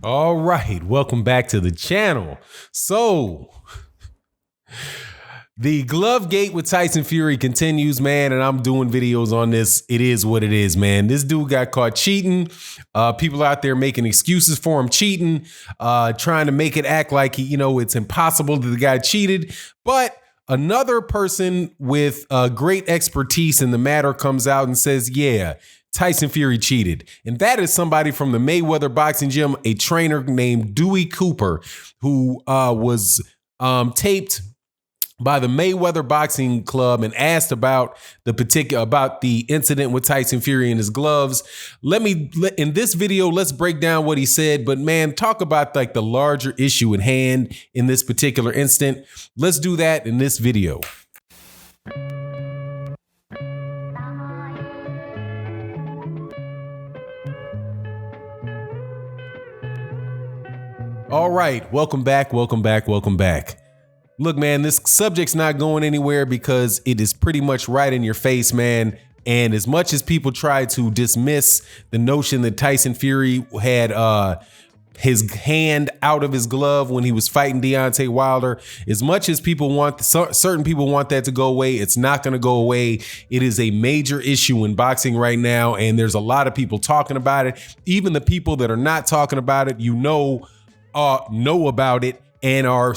All right, welcome back to the channel. So, the glove gate with Tyson Fury continues, man, and I'm doing videos on this. It is what it is, man. This dude got caught cheating. People out there making excuses for him cheating, trying to make it act like it's impossible that the guy cheated. But another person with great expertise in the matter comes out and says, yeah, Tyson Fury cheated. And that is somebody from the Mayweather boxing gym, a trainer named Dewey Cooper, who was taped by the Mayweather Boxing Club and asked about the incident with Tyson Fury and his gloves. In this video, let's break down what he said. But man, talk about like the larger issue at hand in this particular instant. Let's do that in this video. All right, welcome back. Look, man, this subject's not going anywhere because it is pretty much right in your face, man. And as much as people try to dismiss the notion that Tyson Fury had his hand out of his glove when he was fighting Deontay Wilder, as much as certain people want that to go away, it's not going to go away. It is a major issue in boxing right now, and there's a lot of people talking about it. Even the people that are not talking about it, know about it and are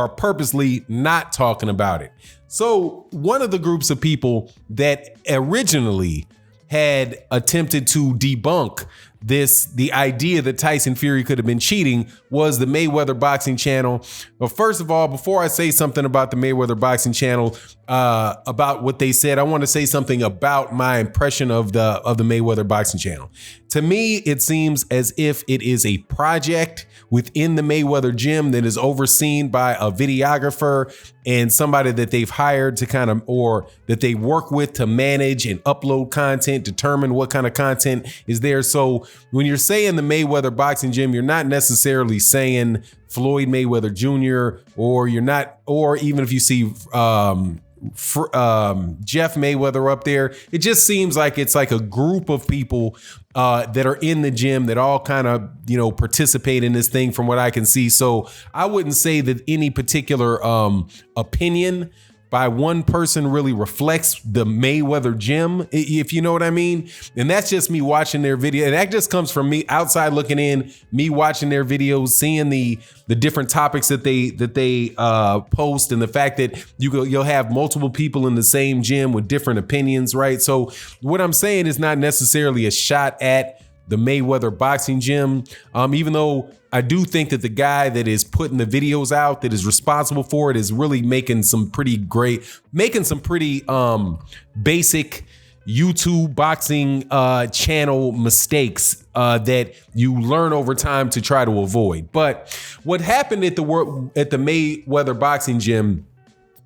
purposely not talking about it. So one of the groups of people that originally had attempted to debunk the idea that Tyson Fury could have been cheating was the Mayweather Boxing Channel. But first of all, before I say something about the Mayweather Boxing Channel, about what they said, I want to say something about my impression of the Mayweather Boxing Channel. To me, it seems as if it is a project within the Mayweather gym that is overseen by a videographer and somebody that they've hired to or that they work with to manage and upload content, determine what kind of content is there. So when you're saying the Mayweather Boxing Gym, you're not necessarily saying Floyd Mayweather Jr. or even if you see Jeff Mayweather up there, it just seems like it's like a group of people that are in the gym that all kind of participate in this thing from what I can see. So I wouldn't say that any particular opinion by one person really reflects the Mayweather gym, if you know what I mean. And that's just me watching their video. And that just comes from me outside looking in, me watching their videos, seeing the different topics that they post, and the fact that you'll have multiple people in the same gym with different opinions, right? So what I'm saying is not necessarily a shot at the Mayweather Boxing Gym, even though I do think that the guy that is putting the videos out, that is responsible for it, is really making some pretty basic YouTube boxing channel mistakes that you learn over time to try to avoid. But what happened at the Mayweather Boxing Gym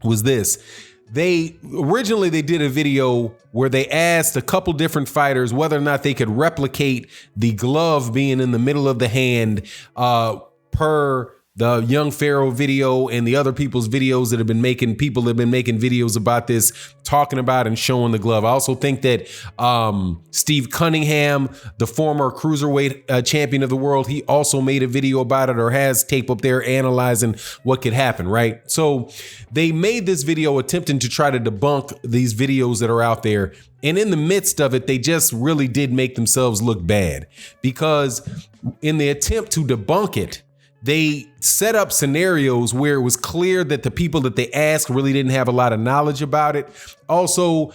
was this. They did a video where they asked a couple different fighters whether or not they could replicate the glove being in the middle of the hand per the Young Pharaoh video and the other people's videos that have been making videos about this, talking about and showing the glove. I also think that Steve Cunningham, the former cruiserweight champion of the world, he also made a video about it, or has tape up there analyzing what could happen, right? So they made this video attempting to try to debunk these videos that are out there. And in the midst of it, they just really did make themselves look bad, because in the attempt to debunk it, they set up scenarios where it was clear that the people that they asked really didn't have a lot of knowledge about it. Also,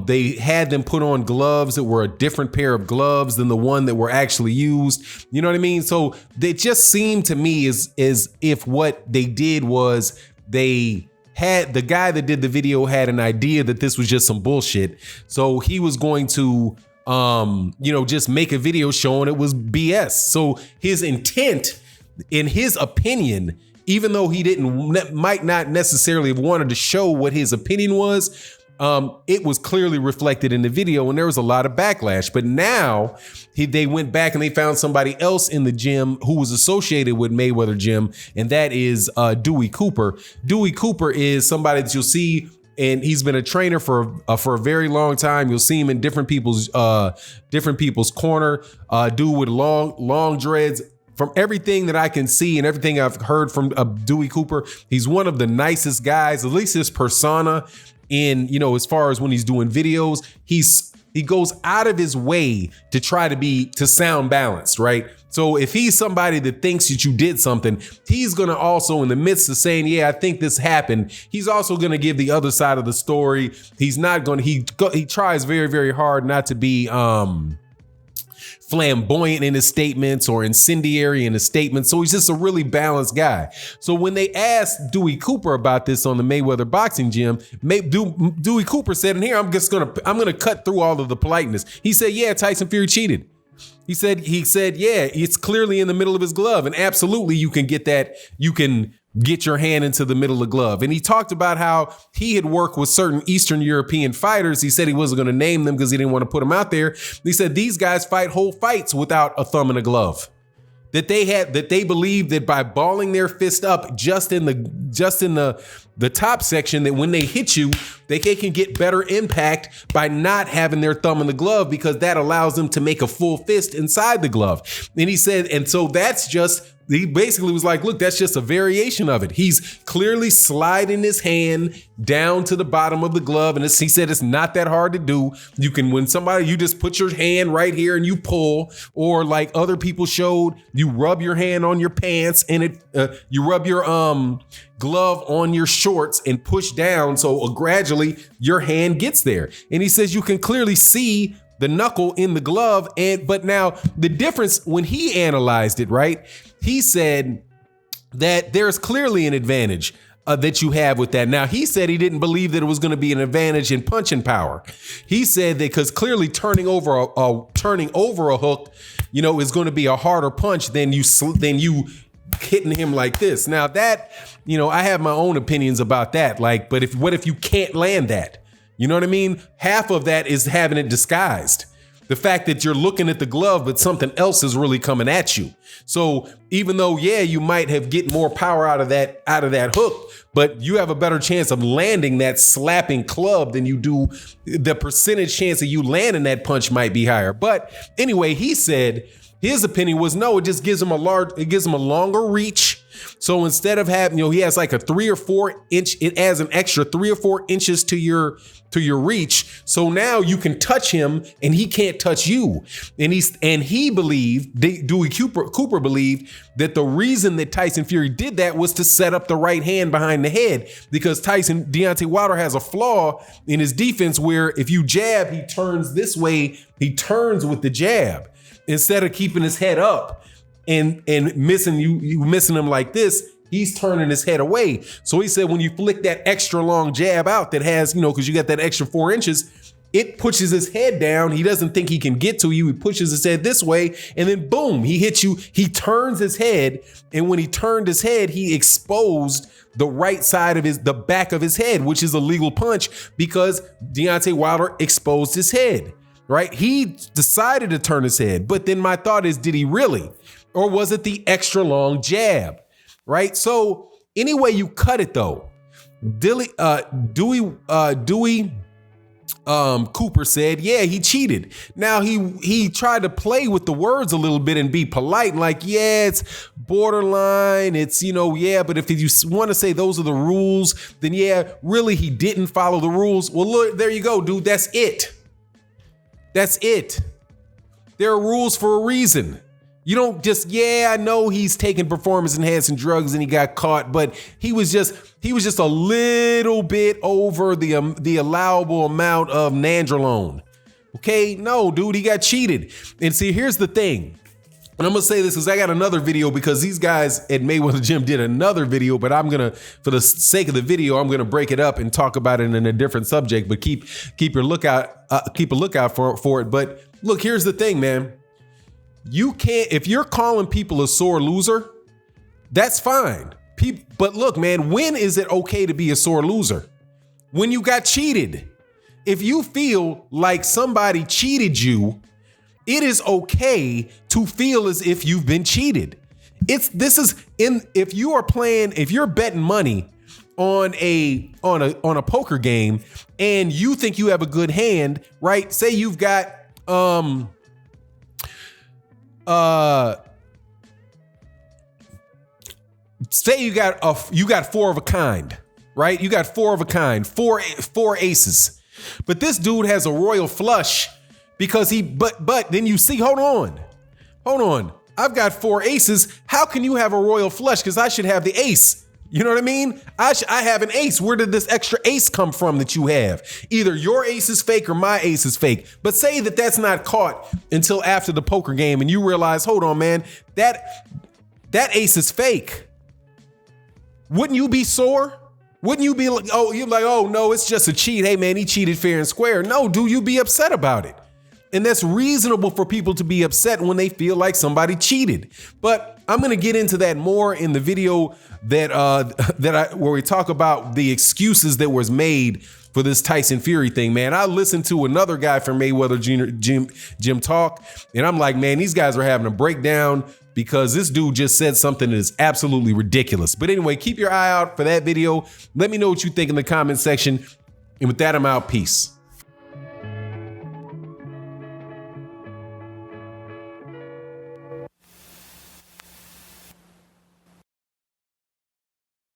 they had them put on gloves that were a different pair of gloves than the one that were actually used. You know what I mean? So they just seemed to me as if what they did was the guy that did the video had an idea that this was just some bullshit. So he was going to just make a video showing it was BS. So his intent, in his opinion, even though he might not necessarily have wanted to show what his opinion was, it was clearly reflected in the video, and there was a lot of backlash. But now they went back and they found somebody else in the gym who was associated with Mayweather gym, and that is Dewey Cooper. Dewey Cooper is somebody that you'll see, and he's been a trainer for a very long time. You'll see him in different people's corner. Dude with long dreads. from everything that I can see and everything I've heard from Dewey Cooper, he's one of the nicest guys, at least his persona in, as far as when he's doing videos, he goes out of his way to try to sound balanced, right? So if he's somebody that thinks that you did something, he's going to also, in the midst of saying, yeah, I think this happened, he's also going to give the other side of the story. He's not going to, he tries very, very hard not to be, flamboyant in his statements or incendiary in his statements. So he's just a really balanced guy. So when they asked Dewey Cooper about this on the Mayweather boxing gym, Dewey Cooper said, and here I'm going to cut through all of the politeness. He said, yeah, Tyson Fury cheated. He said, yeah, it's clearly in the middle of his glove. And absolutely you can get that. You can get your hand into the middle of the glove. And he talked about how he had worked with certain Eastern European fighters. He said he wasn't going to name them because he didn't want to put them out there. He said these guys fight whole fights without a thumb and a glove. That they believe that by balling their fist up just in the top section, that when they hit you, they can get better impact by not having their thumb in the glove, because that allows them to make a full fist inside the glove. And he said, and so he basically was like, look, that's just a variation of it. He's clearly sliding his hand down to the bottom of the glove. And he said it's not that hard to do. You can, you just put your hand right here and you pull, or like other people showed, you rub your hand on your pants and you rub your glove on your shorts and push down. So gradually your hand gets there. And he says you can clearly see the knuckle in the glove. But now the difference when he analyzed it, right? He said that there's clearly an advantage that you have with that. Now, he said he didn't believe that it was going to be an advantage in punching power. He said that because clearly turning over a hook, is going to be a harder punch than you hitting him like this. Now that, I have my own opinions about that. Like, but what if you can't land that? You know what I mean? Half of that is having it disguised. The fact that you're looking at the glove, but something else is really coming at you. So even though, yeah, you might have get more power out of that hook, but you have a better chance of landing that slapping club than you do. The percentage chance of you landing that punch might be higher. But anyway, he said his opinion was no, it just gives him a longer reach. So instead of having, he has like a 3 or 4 inch, it adds an extra 3 or 4 inches to your reach. So now you can touch him and he can't touch you. And he believed, Dewey Cooper believed that the reason that Tyson Fury did that was to set up the right hand behind the head, because Deontay Wilder has a flaw in his defense where if you jab, he turns this way, he turns with the jab instead of keeping his head up and missing you missing him like this. He's turning his head away. So he said when you flick that extra long jab out that has, because you got that extra 4 inches, it pushes his head down. He doesn't think he can get to you. He pushes his head this way, and then boom, he hits you. He turns his head, and when he turned his head, he exposed the right side of the back of his head, which is a legal punch because Deontay Wilder exposed his head, right? He decided to turn his head, but then my thought is, did he really? Or was it the extra long jab? Right. So anyway, you cut it though. Dewey Cooper said, yeah, he cheated. Now he tried to play with the words a little bit and be polite, like, yeah, it's borderline. It's, yeah, but if you want to say those are the rules, then yeah, really he didn't follow the rules. Well, look, there you go, dude. That's it. That's it. There are rules for a reason. You don't just, yeah, I know he's taking performance enhancing drugs and he got caught, but he was just a little bit over the allowable amount of nandrolone. Okay, no, dude, he got cheated. And see, here's the thing. And I'm gonna say this because I got another video, because these guys at Mayweather Gym did another video, but I'm gonna, for the sake of the video, I'm gonna break it up and talk about it in a different subject. But keep a lookout for it. But look, here's the thing, man. You can't, if you're calling people a sore loser, that's fine. But look, man, when is it okay to be a sore loser? When you got cheated. If you feel like somebody cheated you, it is okay to feel as if you've been cheated. If you're betting money on a poker game and you think you have a good hand, right? Say you've got say you got four of a kind, right? You got four of a kind, four aces. But this dude has a royal flush because but then you see, hold on. I've got four aces. How can you have a royal flush? Because I should have the ace. You know what I mean? I have an ace. Where did this extra ace come from that you have? Either your ace is fake or my ace is fake. But say that that's not caught until after the poker game and you realize, hold on, man, that ace is fake. Wouldn't you be sore? Wouldn't you be like, oh no, it's just a cheat. Hey man, he cheated fair and square. No, dude, you be upset about it. And that's reasonable for people to be upset when they feel like somebody cheated. But I'm gonna get into that more in the video where we talk about the excuses that was made for this Tyson Fury thing, man. I listened to another guy from Mayweather Jim talk, and I'm like, man, these guys are having a breakdown because this dude just said something that is absolutely ridiculous. But anyway, keep your eye out for that video. Let me know what you think in the comment section. And with that, I'm out. Peace.